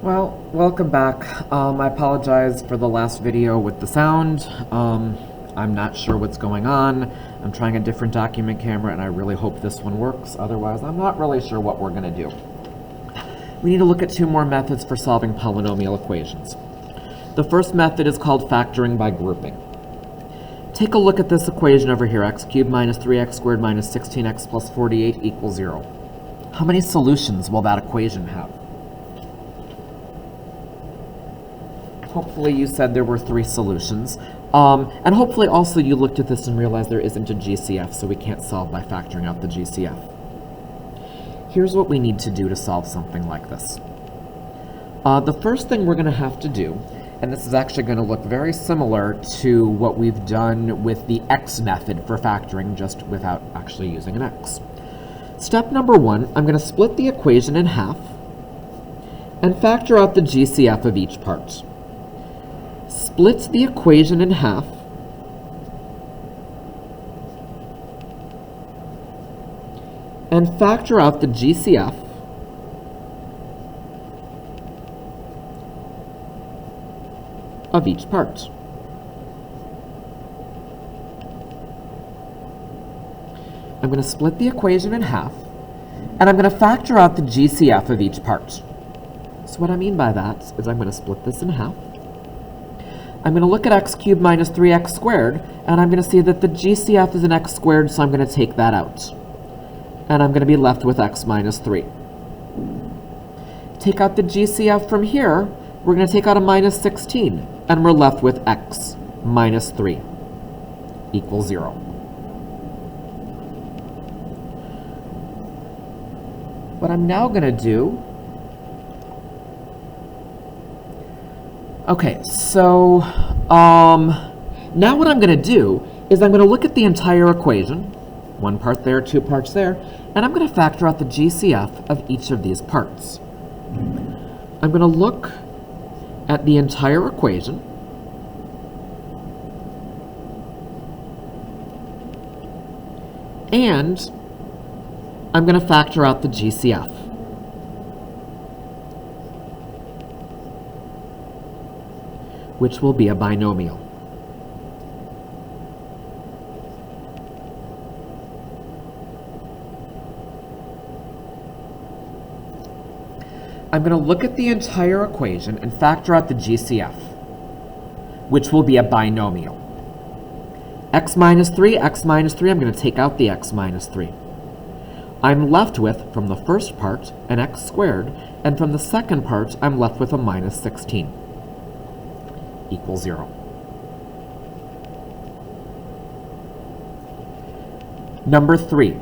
Well, welcome back. I apologize for the last video with the sound. I'm not sure what's going on. I'm trying a different document camera and I really hope this one works. Otherwise, I'm not really sure what we're gonna do. We need to look at two more methods for solving polynomial equations. The first method is called factoring by grouping. Take a look at this equation over here, x cubed minus 3x squared minus 16x plus 48 equals 0. How many solutions will that equation have? Hopefully you said there were 3 solutions. And hopefully also you looked at this and realized there isn't a GCF, so we can't solve by factoring out the GCF. Here's what we need to do to solve something like this. The first thing we're going to have to do, and this is actually going to look very similar to what we've done with the x method for factoring, just without actually using an x. Step number 1, I'm going to split the equation in half and factor out the GCF of each part. Split the equation in half and factor out the GCF of each part. I'm going to split the equation in half and I'm going to factor out the GCF of each part. So what I mean by that is I'm going to split this in half. I'm going to look at x cubed minus 3x squared, and I'm going to see that the GCF is an x squared, so I'm going to take that out. And I'm going to be left with x minus 3. Take out the GCF from here, we're going to take out a minus 16, and we're left with x minus 3 equals 0. What I'm now going to do, okay, so now what I'm going to do is I'm going to look at the entire equation, one part there, 2 parts there, and I'm going to factor out the GCF of each of these parts. I'm going to look at the entire equation, and I'm going to factor out the GCF. Which will be a binomial. I'm going to look at the entire equation and factor out the GCF, which will be a binomial. X minus 3, I'm going to take out the x minus 3. I'm left with, from the first part, an x squared, and from the second part, I'm left with a minus 16. Equals 0. Number 3.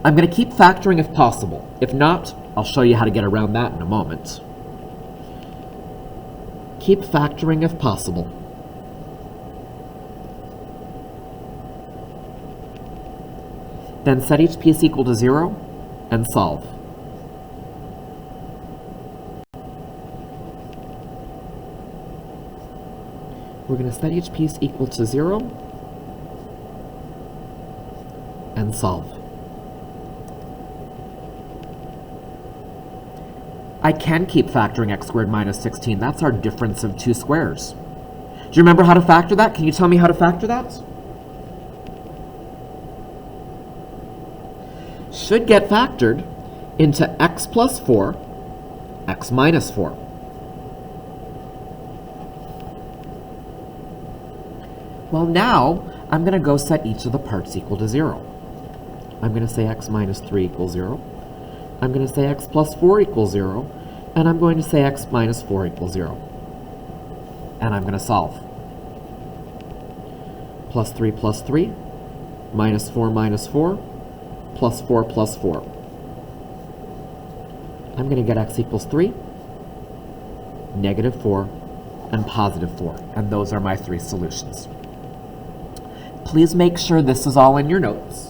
I'm going to keep factoring if possible. If not, I'll show you how to get around that in a moment. Keep factoring if possible. Then set each piece equal to 0 and solve. We're going to set each piece equal to 0 and solve. I can keep factoring x squared minus 16. That's our difference of 2 squares. Do you remember how to factor that? Can you tell me how to factor that? Should get factored into x plus 4, x minus 4. Well, now I'm going to go set each of the parts equal to 0. I'm going to say x minus 3 equals 0. I'm going to say x plus 4 equals 0. And I'm going to say x minus 4 equals 0. And I'm going to solve. Plus 3 plus 3, minus 4 minus 4, plus 4 plus 4. I'm going to get x equals 3, negative 4, and positive 4. And those are my 3 solutions. Please make sure this is all in your notes.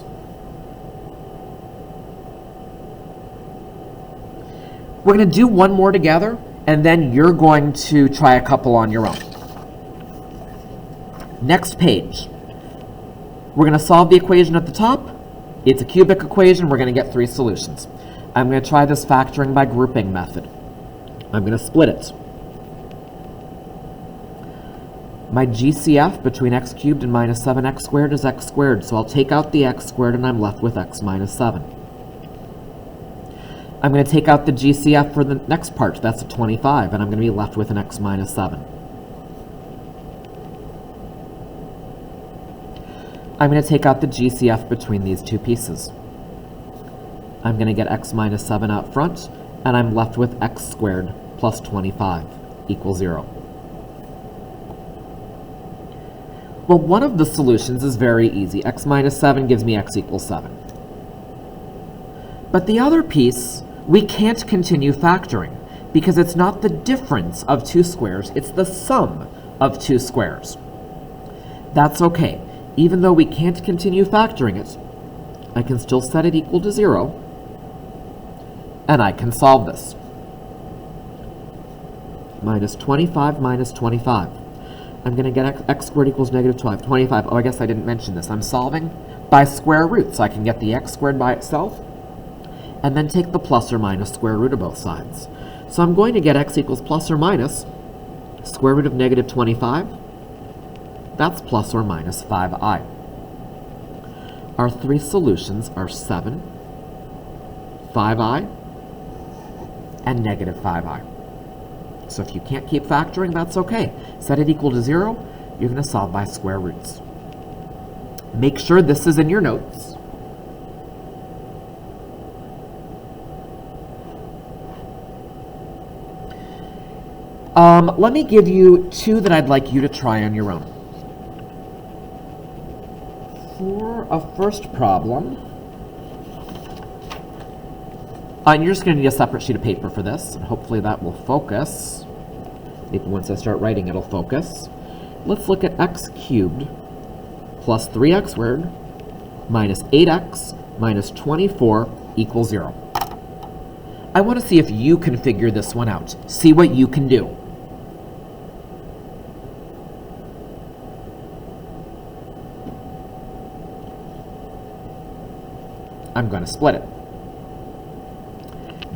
We're going to do one more together, and then you're going to try a couple on your own. Next page. We're going to solve the equation at the top. It's a cubic equation. We're going to get 3 solutions. I'm going to try this factoring by grouping method. I'm going to split it. My GCF between x cubed and minus 7x squared is x squared, so I'll take out the x squared and I'm left with x minus 7. I'm going to take out the GCF for the next part, that's a 25, and I'm going to be left with an x minus 7. I'm going to take out the GCF between these two pieces. I'm going to get x minus 7 out front, and I'm left with x squared plus 25 equals 0. Well, one of the solutions is very easy. X minus 7 gives me x equals 7. But the other piece, we can't continue factoring because it's not the difference of two squares, it's the sum of two squares. That's okay. Even though we can't continue factoring it, I can still set it equal to 0, and I can solve this. Minus 25 minus 25. I'm going to get x squared equals negative 25. Oh, I guess I didn't mention this. I'm solving by square root, so I can get the x squared by itself, and then take the plus or minus square root of both sides. So I'm going to get x equals plus or minus square root of negative 25. That's plus or minus 5i. Our three solutions are 7, 5i, and negative 5i. So if you can't keep factoring, that's okay. Set it equal to 0, you're going to solve by square roots. Make sure this is in your notes. Let me give you two that I'd like you to try on your own. For a first problem, and you're just going to need a separate sheet of paper for this, and hopefully that will focus. Maybe once I start writing, it'll focus. Let's look at x cubed plus 3x squared minus 8x minus 24 equals 0. I want to see if you can figure this one out. See what you can do. I'm going to split it.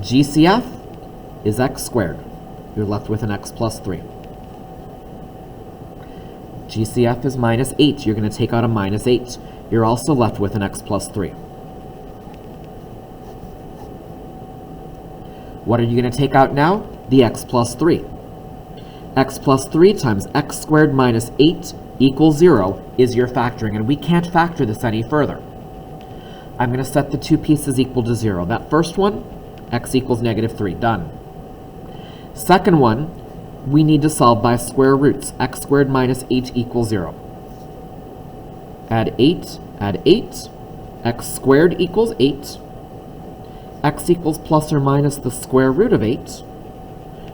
GCF is x squared. You're left with an x plus 3. GCF is minus 8. You're going to take out a minus 8. You're also left with an x plus 3. What are you going to take out now? The x plus 3. X plus 3 times x squared minus 8 equals 0 is your factoring, and we can't factor this any further. I'm going to set the two pieces equal to 0. That first one, x equals negative 3. Done. Second one, we need to solve by square roots. X squared minus 8 equals 0. Add 8, add 8. X squared equals 8. X equals plus or minus the square root of 8.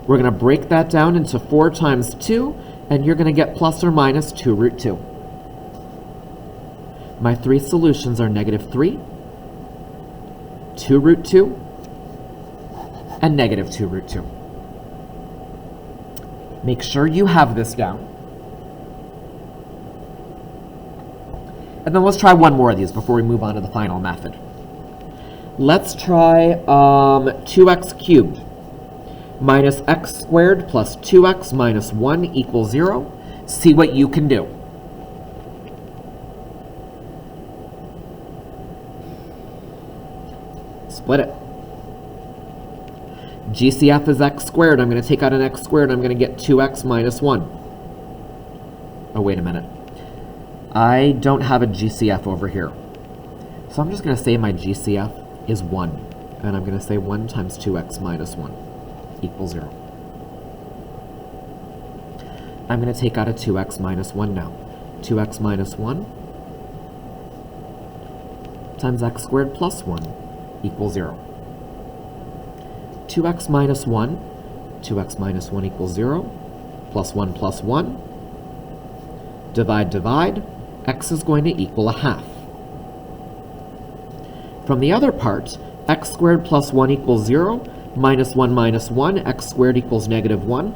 We're going to break that down into 4 times 2, and you're going to get plus or minus 2 root 2. My three solutions are negative 3, 2 root 2, and negative 2 root 2. Make sure you have this down. And then let's try one more of these before we move on to the final method. Let's try 2x cubed minus x squared plus 2x minus 1 equals 0. See what you can do. Split it. GCF is x squared. I'm going to take out an x squared. I'm going to get 2x minus 1. Oh, wait a minute. I don't have a GCF over here. So I'm just going to say my GCF is 1. And I'm going to say 1 times 2x minus 1 equals 0. I'm going to take out a 2x minus 1 now. 2x minus 1 times x squared plus 1 equals 0. 2x minus 1, 2x minus 1 equals 0, plus 1 plus 1. Divide, divide. X is going to equal a half. From the other part, x squared plus 1 equals 0, minus 1, x squared equals negative 1.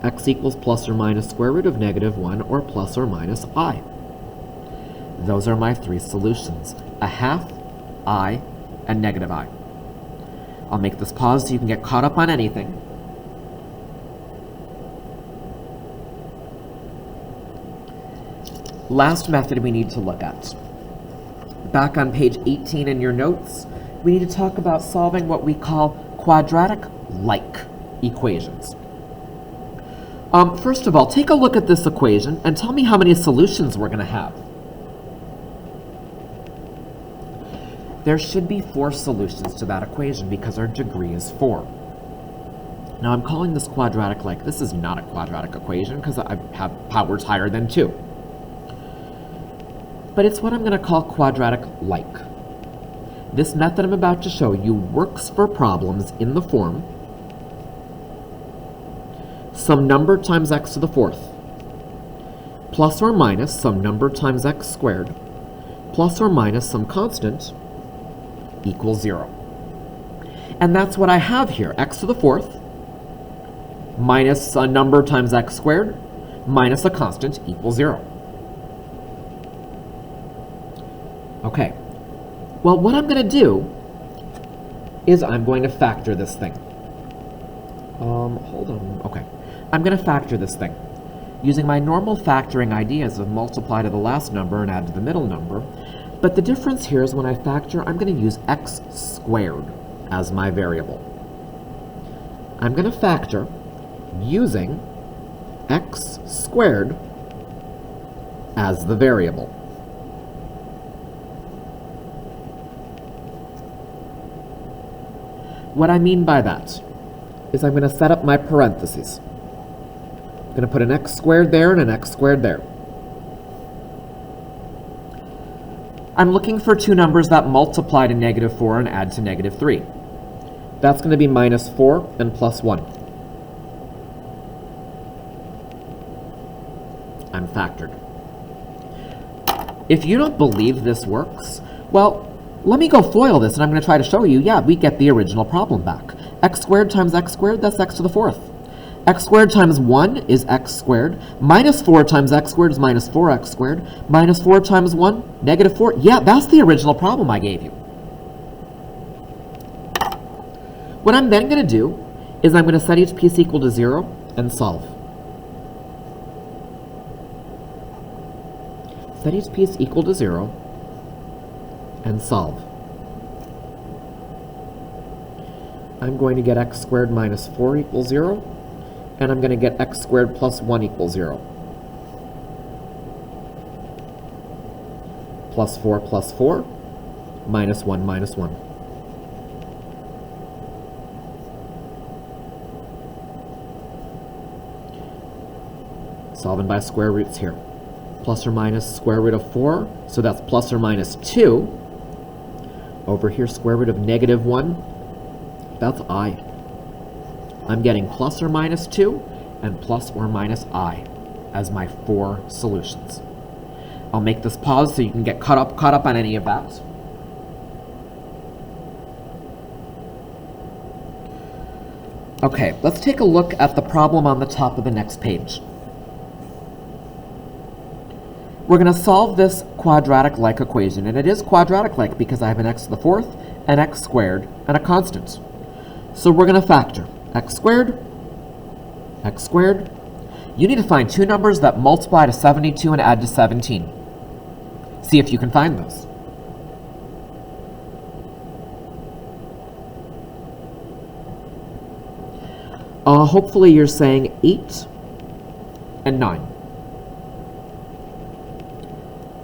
X equals plus or minus square root of negative 1, or plus or minus I. Those are my three solutions, a half, I, and negative I. I'll make this pause so you can get caught up on anything. Last method we need to look at. Back on page 18 in your notes, we need to talk about solving what we call quadratic-like equations. First of all, take a look at this equation and tell me how many solutions we're going to have. There should be 4 solutions to that equation because our degree is 4. Now I'm calling this quadratic-like. This is not a quadratic equation because I have powers higher than 2. But it's what I'm going to call quadratic-like. This method I'm about to show you works for problems in the form some number times x to the 4th plus or minus some number times x squared plus or minus some constant equals 0. And that's what I have here, x to the 4th minus a number times x squared minus a constant equals 0. Okay, well, what I'm going to do is I'm going to factor this thing. Hold on, okay. I'm going to factor this thing. Using my normal factoring ideas of multiply to the last number and add to the middle number, but the difference here is when I factor, I'm going to use x squared as my variable. I'm going to factor using x squared as the variable. What I mean by that is I'm going to set up my parentheses. I'm going to put an x squared there and an x squared there. I'm looking for 2 numbers that multiply to -4 and add to -3. That's going to be -4 and +1. I'm factored. If you don't believe this works, well, let me go FOIL this, and I'm going to try to show you, yeah, we get the original problem back. X squared times x squared, that's x to the 4th. X squared times 1 is x squared. -4 times x squared is -4x squared. -4 times 1, -4. Yeah, that's the original problem I gave you. What I'm then going to do is I'm going to set each piece equal to 0 and solve. Set each piece equal to 0 and solve. I'm going to get x squared minus 4 equals 0, and I'm going to get x squared plus 1 equals 0. Plus 4, minus 1, minus 1. Solving by square roots here. Plus or minus square root of 4, so that's plus or minus 2. Over here, square root of -1, that's I. I'm getting plus or minus 2 and plus or minus I as my 4 solutions. I'll make this pause so you can get caught up on any of that. Okay, let's take a look at the problem on the top of the next page. We're going to solve this quadratic-like equation, and it is quadratic-like because I have an x to the 4th, an x squared, and a constant. So we're going to factor x squared, x squared. You need to find 2 numbers that multiply to 72 and add to 17. See if you can find those. Hopefully you're saying 8 and 9.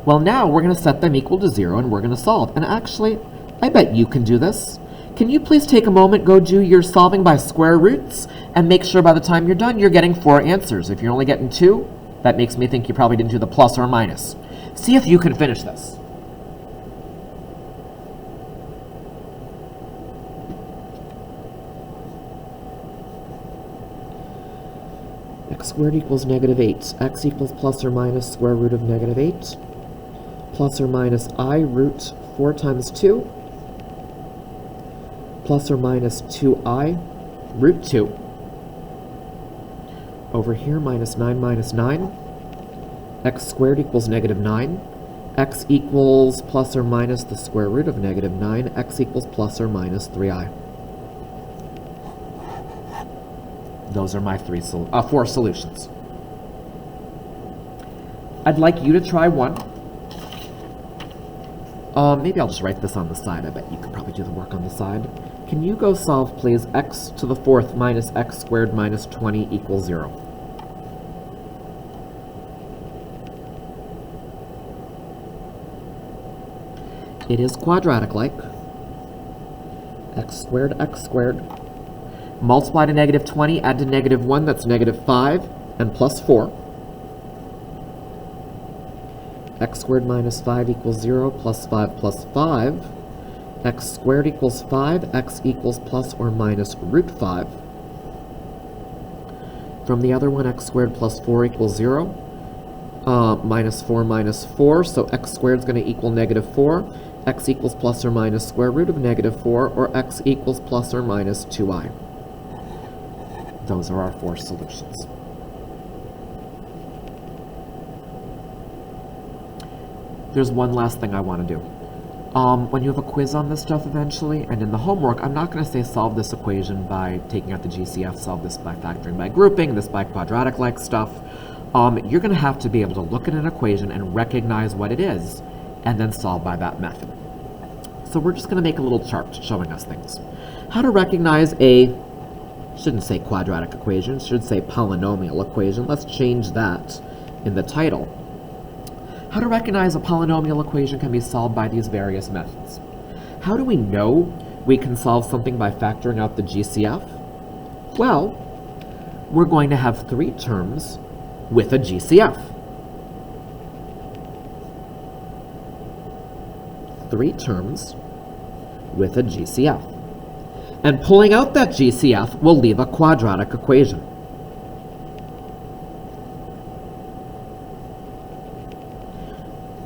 Well, now we're going to set them equal to 0 and we're going to solve. And actually, I bet you can do this. Can you please take a moment, go do your solving by square roots, and make sure by the time you're done, you're getting 4 answers. If you're only getting 2, that makes me think you probably didn't do the plus or minus. See if you can finish this. X squared equals -8. X equals plus or minus square root of -8. Plus or minus I root 4 times 2. Plus or minus 2I root 2. Over here, minus 9 minus 9. X squared equals -9. X equals plus or minus the square root of -9. X equals plus or minus 3I. Those are my four solutions. I'd like you to try one. Maybe I'll just write this on the side. I bet you could probably do the work on the side. Can you go solve, please, x to the fourth minus x squared minus 20 equals 0? It is quadratic-like. X squared, multiply to negative 20, add to negative 1, that's negative 5, and plus 4. X squared minus 5 equals 0, plus 5 plus 5. X squared equals 5, x equals plus or minus root 5. From the other one, x squared plus 4 equals 0. Minus 4, so x squared is going to equal negative 4. X equals plus or minus square root of negative 4, or x equals plus or minus 2i. Those are our four solutions. There's one last thing I want to do. When you have a quiz on this stuff eventually, and in the homework, I'm not going to say solve this equation by taking out the GCF, solve this by factoring by grouping, this by quadratic-like stuff. You're going to have to be able to look at an equation and recognize what it is, and then solve by that method. So we're just going to make a little chart showing us things. How to recognize shouldn't say quadratic equation, should say polynomial equation. Let's change that in the title. How to recognize a polynomial equation can be solved by these various methods. How do we know we can solve something by factoring out the GCF? Well, we're going to have three terms with a GCF. Three terms with a GCF. And pulling out that GCF will leave a quadratic equation.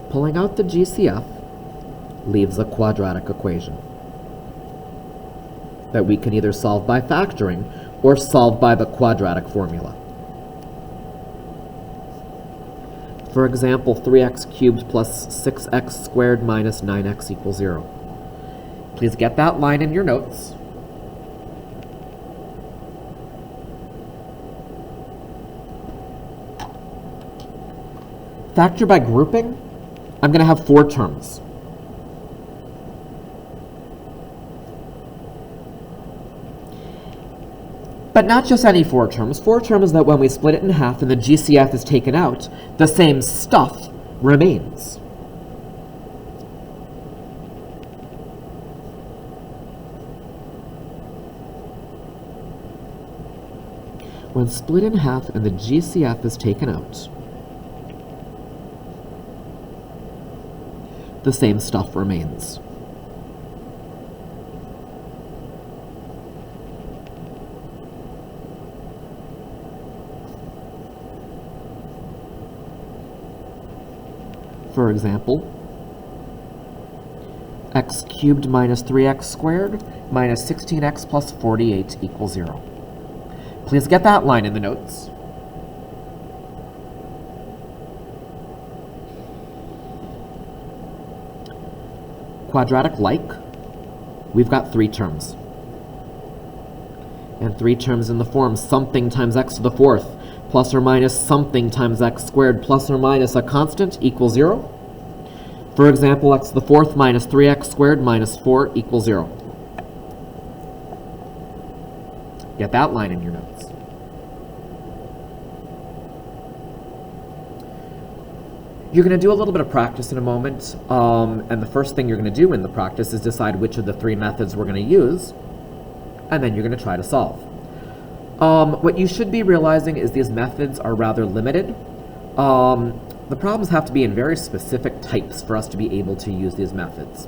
Pulling out the GCF leaves a quadratic equation that we can either solve by factoring or solve by the quadratic formula. For example, 3x cubed plus 6x squared minus 9x equals 0. Please get that line in your notes. Factor by grouping, I'm going to have four terms. But not just any four terms. Four terms that when we split it in half and the GCF is taken out, the same stuff remains. When split in half and the GCF is taken out, the same stuff remains. For example, x cubed minus 3x squared minus 16x plus 48 equals 0. Please get that line in the notes. Quadratic-like, we've got three terms. And three terms in the form something times x to the fourth plus or minus something times x squared plus or minus a constant equals 0. For example, x to the fourth minus 3x squared minus 4 equals 0. Get that line in your notes. You're going to do a little bit of practice in a moment, and the first thing you're going to do in the practice is decide which of the three methods we're going to use, and then you're going to try to solve. What you should be realizing is these methods are rather limited. The problems have to be in very specific types for us to be able to use these methods.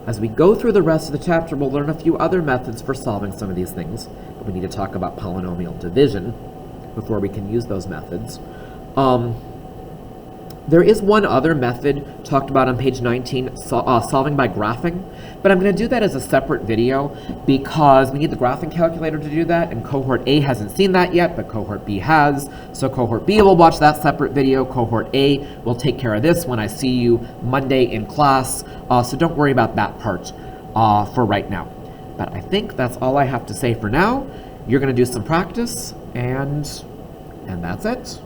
As we go through the rest of the chapter, we'll learn a few other methods for solving some of these things, but we need to talk about polynomial division before we can use those methods. There is one other method talked about on page 19, solving by graphing, but I'm going to do that as a separate video because we need the graphing calculator to do that, and cohort A hasn't seen that yet, but cohort B has. So cohort B will watch that separate video. Cohort A will take care of this when I see you Monday in class, so don't worry about that part for right now. But I think that's all I have to say for now. You're going to do some practice, And that's it.